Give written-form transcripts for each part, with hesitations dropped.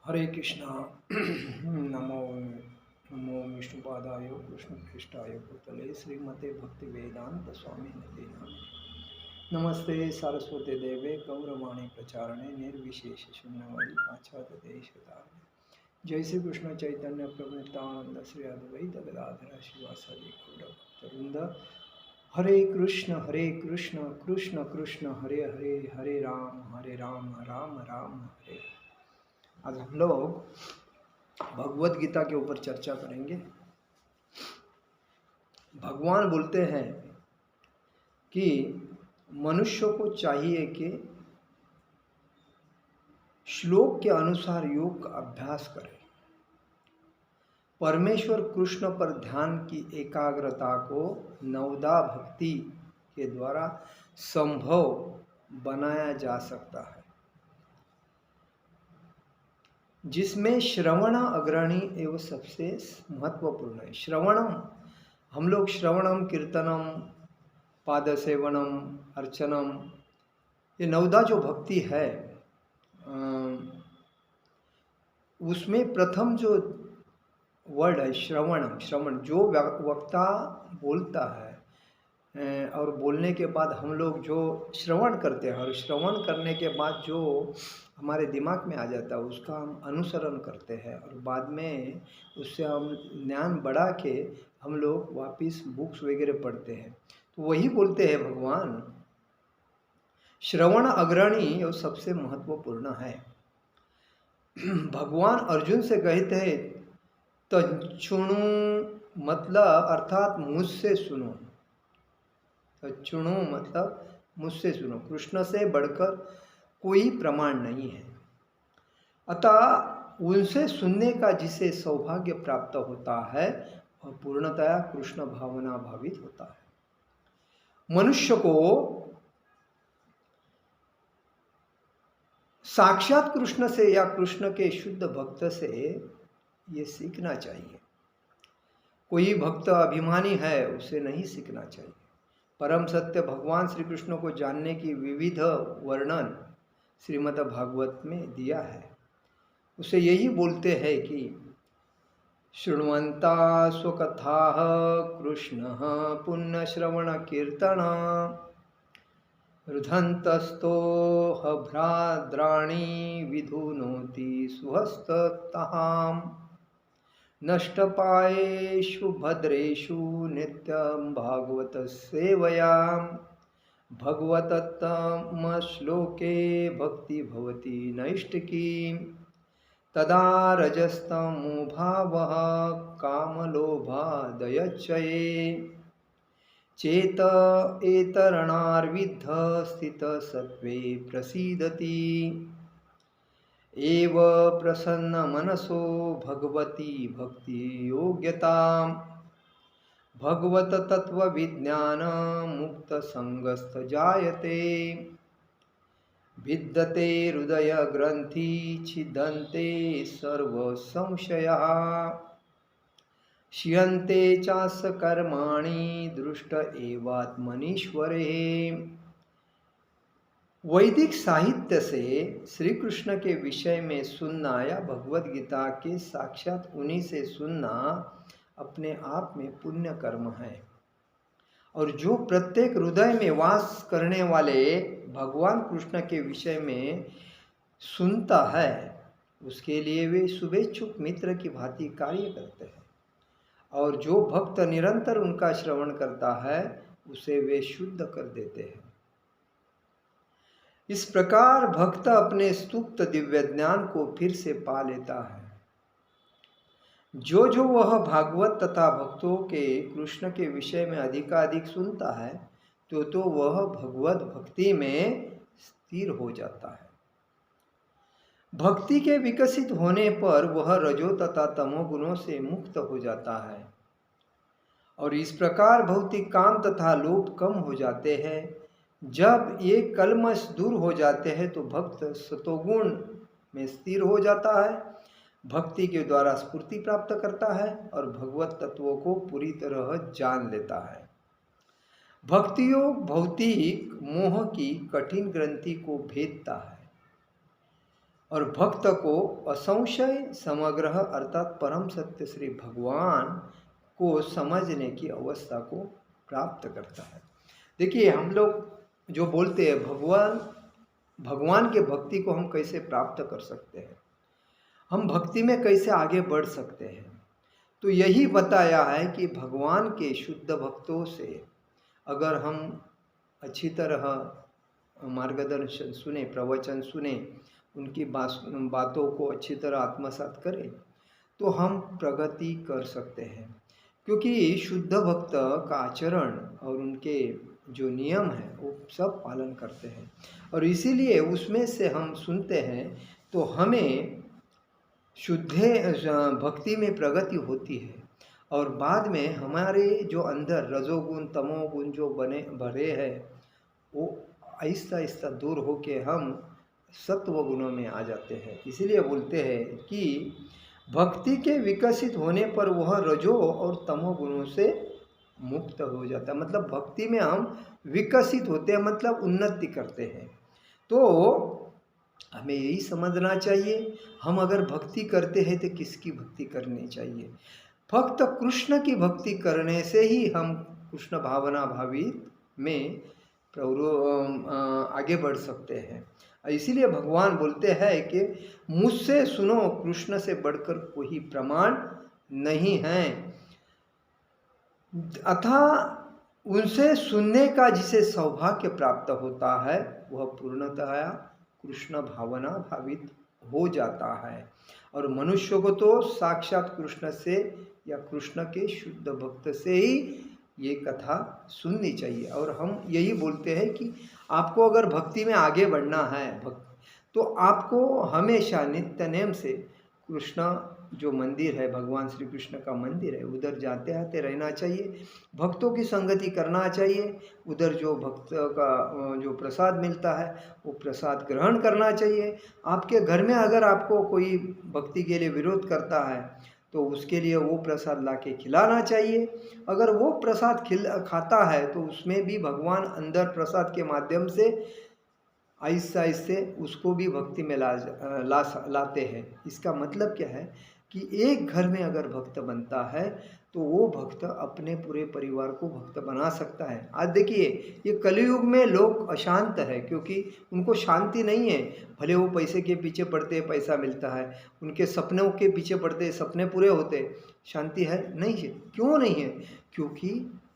हरे कृष्णा। नमो नमो विष्णुपादाय कृष्णपृष्ठाय भूतले श्रीमते भक्ति वेदांत स्वामी नते नाम। नमस्ते सारस्वते देवे गौरवाणी प्रचारणे निर्विशेष शून्यवादी पाश्चात्य देशतारणे। जय श्री कृष्ण चैतन्य प्रभु नित्यानंद श्री अद्वैत गदाधर शिवासादि गौरभक्तवृंद। हरे कृष्ण कृष्ण कृष्ण हरे हरे, हरे राम राम राम हरे हरे। आज हम लोग भगवत गीता के ऊपर चर्चा करेंगे। भगवान बोलते हैं कि मनुष्य को चाहिए कि श्लोक के अनुसार योग का अभ्यास करे, परमेश्वर कृष्ण पर ध्यान की एकाग्रता को नवदा भक्ति के द्वारा संभव बनाया जा सकता है, जिसमें श्रवण अग्रणी एवं सबसे महत्वपूर्ण है। श्रवणम, हम लोग श्रवणम, कीर्तनम, पाद सेवनम, अर्चनम, ये नवदा जो भक्ति है उसमें प्रथम जो वर्ड है श्रवणम। श्रवण जो वक्ता बोलता है और बोलने के बाद हम लोग जो श्रवण करते हैं और श्रवण करने के बाद जो हमारे दिमाग में आ जाता है उसका हम अनुसरण करते हैं और बाद में उससे हम ज्ञान बढ़ा के हम लोग वापस बुक्स वगैरह पढ़ते हैं। तो वही बोलते हैं भगवान, श्रवण अग्रणी और सबसे महत्वपूर्ण है। भगवान अर्जुन से कहते हैं तच्छृणु, मतलब अर्थात मुझसे सुनो। तच्छृणु मतलब मुझसे सुनो, कृष्ण से बढ़कर कोई प्रमाण नहीं है। अतः उनसे सुनने का जिसे सौभाग्य प्राप्त होता है और पूर्णतया कृष्ण भावना भावित होता है। मनुष्य को साक्षात कृष्ण से या कृष्ण के शुद्ध भक्त से ये सीखना चाहिए। कोई भक्त अभिमानी है उसे नहीं सीखना चाहिए। परम सत्य भगवान श्री कृष्ण को जानने की विविध वर्णन श्रीमद् भागवत में दिया है। उसे यही बोलते हैं कि शृण्वन्ता स्वकथा कृष्ण पुण्य श्रवण कीर्तन रुधन्तस्तो भ्राद्राणि विधुनोति सुहस्तताम् नष्टपायेषु भद्रेषु नित्यं भागवत सेवया भगवतत्तम श्लोके भक्ति भवति नैष्टिकी तदा रजस्तमो भावः कामलोभादयच्चये चेत एतरणार्विद्ध स्थित सत्वे प्रसीदति एव प्रसन्न मनसो भगवती भक्ति योग्यता भगवत तत्व विज्ञान मुक्त संगस्थ जायते विद्यते हृदय ग्रंथि छिदन्ते सर्व संशया शियन्ते चास कर्माणि दृष्ट एवात्मनीश्वरे। वैदिक साहित्य से श्री कृष्ण के विषय में सुनना या भगवद गीता के साक्षात उन्हीं से सुनना अपने आप में पुण्य कर्म है। और जो प्रत्येक हृदय में वास करने वाले भगवान कृष्ण के विषय में सुनता है उसके लिए वे शुभेच्छुक मित्र की भांति कार्य करते हैं। और जो भक्त निरंतर उनका श्रवण करता है उसे वे शुद्ध कर देते हैं। इस प्रकार भक्त अपने सुप्त दिव्य ज्ञान को फिर से पा लेता है। जो वह भागवत तथा भक्तों के कृष्ण के विषय में अधिकाधिक सुनता है तो वह भगवत भक्ति में स्थिर हो जाता है। भक्ति के विकसित होने पर वह रजो तथा तमो गुणों से मुक्त हो जाता है और इस प्रकार भौतिक काम तथा लोभ कम हो जाते हैं। जब ये कलमश दूर हो जाते हैं तो भक्त सतोगुण में स्थिर हो जाता है, भक्ति के द्वारा स्फूर्ति प्राप्त करता है और भगवत तत्वों को पूरी तरह जान लेता है। भक्ति योग भौतिक मोह की कठिन ग्रंथि को भेदता है। और भक्त को असंशय समग्र अर्थात परम सत्य श्री भगवान को समझने की अवस्था को प्राप्त करता है। देखिए, हम लोग जो बोलते हैं भगवान के भक्ति को हम कैसे प्राप्त कर सकते हैं, हम भक्ति में कैसे आगे बढ़ सकते हैं, तो यही बताया है कि भगवान के शुद्ध भक्तों से अगर हम अच्छी तरह मार्गदर्शन सुने, प्रवचन सुने, उनकी बातों को अच्छी तरह आत्मसात करें तो हम प्रगति कर सकते हैं। क्योंकि शुद्ध भक्त का आचरण और उनके जो नियम हैं वो सब पालन करते हैं, और इसीलिए उसमें से हम सुनते हैं तो हमें शुद्ध भक्ति में प्रगति होती है, और बाद में हमारे जो अंदर रजोगुण तमोगुण जो भरे हैं वो आहिस्ता आहिस्ता दूर होके हम सत्व गुणों में आ जाते हैं। इसीलिए बोलते हैं कि भक्ति के विकसित होने पर वह रजो और तमो गुणों से मुक्त हो जाता है। मतलब भक्ति में हम विकसित होते हैं, मतलब उन्नति करते हैं। तो हमें यही समझना चाहिए, हम अगर भक्ति करते हैं तो किसकी भक्ति करनी चाहिए? फक्त कृष्ण की भक्ति करने से ही हम कृष्ण भावना भावित में आगे बढ़ सकते हैं। इसीलिए भगवान बोलते हैं कि मुझसे सुनो, कृष्ण से बढ़कर कोई प्रमाण नहीं है, अथा उनसे सुनने का जिसे सौभाग्य प्राप्त होता है वह पूर्णतः कृष्ण भावना भावित हो जाता है। और मनुष्य को तो साक्षात कृष्ण से या कृष्ण के शुद्ध भक्त से ही ये कथा सुननी चाहिए। और हम यही बोलते हैं कि आपको अगर भक्ति में आगे बढ़ना है तो आपको हमेशा नित्य नेम से कृष्ण जो मंदिर है, भगवान श्री कृष्ण का मंदिर है, उधर जाते आते रहना चाहिए, भक्तों की संगति करना चाहिए, उधर जो भक्त का जो प्रसाद मिलता है वो प्रसाद ग्रहण करना चाहिए। आपके घर में अगर आपको कोई भक्ति के लिए विरोध करता है तो उसके लिए वो प्रसाद लाके खिलाना चाहिए। अगर वो प्रसाद खाता है तो उसमें भी भगवान अंदर प्रसाद के माध्यम से आहिस्ते आहिस्ते उसको भी भक्ति में लाते हैं। इसका मतलब क्या है कि एक घर में अगर भक्त बनता है तो वो भक्त अपने पूरे परिवार को भक्त बना सकता है। आज देखिए, ये कलयुग में लोग अशांत है क्योंकि उनको शांति नहीं है। भले वो पैसे के पीछे पड़ते हैं, पैसा मिलता है, उनके सपनों के पीछे पड़ते हैं, सपने पूरे होते, शांति है नहीं है। क्यों नहीं है? क्योंकि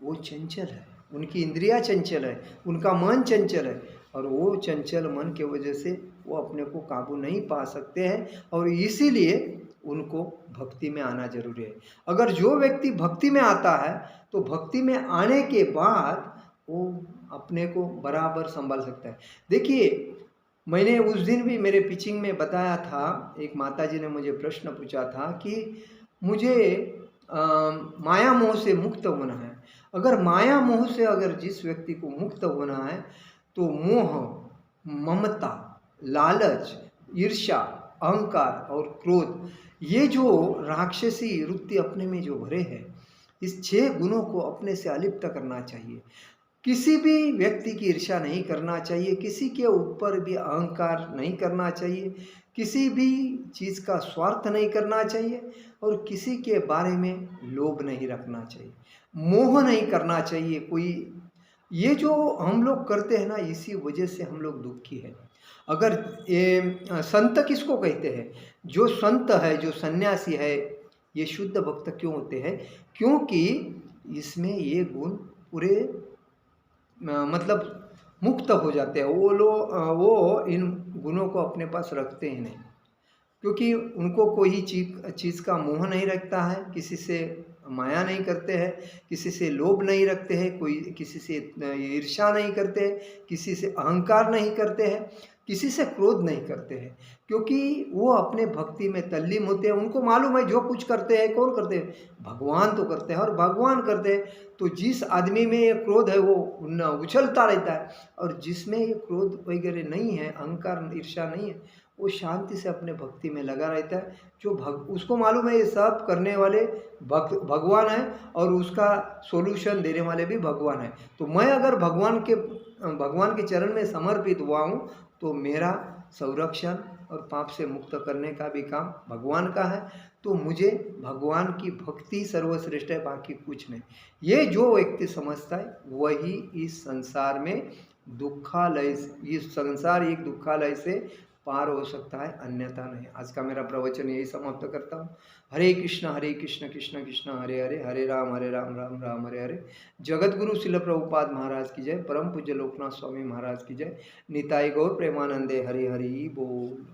वो चंचल है, उनकी इंद्रियां चंचल है, उनका मन चंचल है, और वो चंचल मन के वजह से वो अपने को काबू नहीं पा सकते हैं, और इसीलिए उनको भक्ति में आना जरूरी है। अगर जो व्यक्ति भक्ति में आता है तो भक्ति में आने के बाद वो अपने को बराबर संभाल सकता है। देखिए, मैंने उस दिन भी मेरे पिचिंग में बताया था, एक माताजी ने मुझे प्रश्न पूछा था कि मुझे माया मोह से मुक्त होना है। अगर माया मोह से अगर जिस व्यक्ति को मुक्त होना है तो मोह, ममता, लालच, ईर्ष्या, अहंकार और क्रोध, ये जो राक्षसी वृत्ति अपने में जो भरे हैं, इस 6 गुणों को अपने से अलिप्त करना चाहिए। किसी भी व्यक्ति की ईर्ष्या नहीं करना चाहिए, किसी के ऊपर भी अहंकार नहीं करना चाहिए, किसी भी चीज़ का स्वार्थ नहीं करना चाहिए, और किसी के बारे में लोभ नहीं रखना चाहिए, मोह नहीं करना चाहिए कोई। ये जो हम लोग करते हैं ना, इसी वजह से हम लोग दुखी हैं। अगर ये संत किसको कहते हैं? जो संत है, जो सन्यासी है, ये शुद्ध भक्त क्यों होते हैं? क्योंकि इसमें ये गुण पूरे मतलब मुक्त हो जाते हैं। वो इन गुणों को अपने पास रखते ही नहीं, क्योंकि उनको कोई चीज़ का मोह नहीं रखता है, किसी से माया नहीं करते हैं, किसी से लोभ नहीं रखते हैं, कोई किसी से ईर्ष्या नहीं करते हैं, किसी से अहंकार नहीं करते हैं, किसी से क्रोध नहीं करते हैं, क्योंकि वो अपने भक्ति में तल्लीन होते हैं। उनको मालूम है जो कुछ करते हैं, कौन करते हैं? भगवान तो करते हैं, और भगवान करते हैं तो जिस आदमी में ये क्रोध है वो उछलता रहता है, और जिसमें ये क्रोध वगैरह नहीं है, अहंकार ईर्ष्या नहीं है, वो शांति से अपने भक्ति में लगा रहता है। जो उसको मालूम है ये सब करने वाले भगवान है, और उसका सॉल्यूशन देने वाले भी भगवान है। तो मैं अगर भगवान के चरण में समर्पित हुआ हूँ तो मेरा संरक्षण और पाप से मुक्त करने का भी काम भगवान का है। तो मुझे भगवान की भक्ति सर्वश्रेष्ठ है, बाकी कुछ नहीं। ये जो व्यक्ति समझता है वही इस संसार में दुखालय, इस संसार एक दुखालय से पार हो सकता है, अन्यथा नहीं। आज का मेरा प्रवचन यही समाप्त करता हूँ। हरे कृष्ण कृष्ण कृष्ण हरे हरे, हरे राम राम राम हरे हरे। जगत गुरु शिल प्रभुपाद महाराज की जय, परम पूज्य लोकनाथ स्वामी महाराज की जय। निताई गौर प्रेमानंदे, हरि हरि बोल।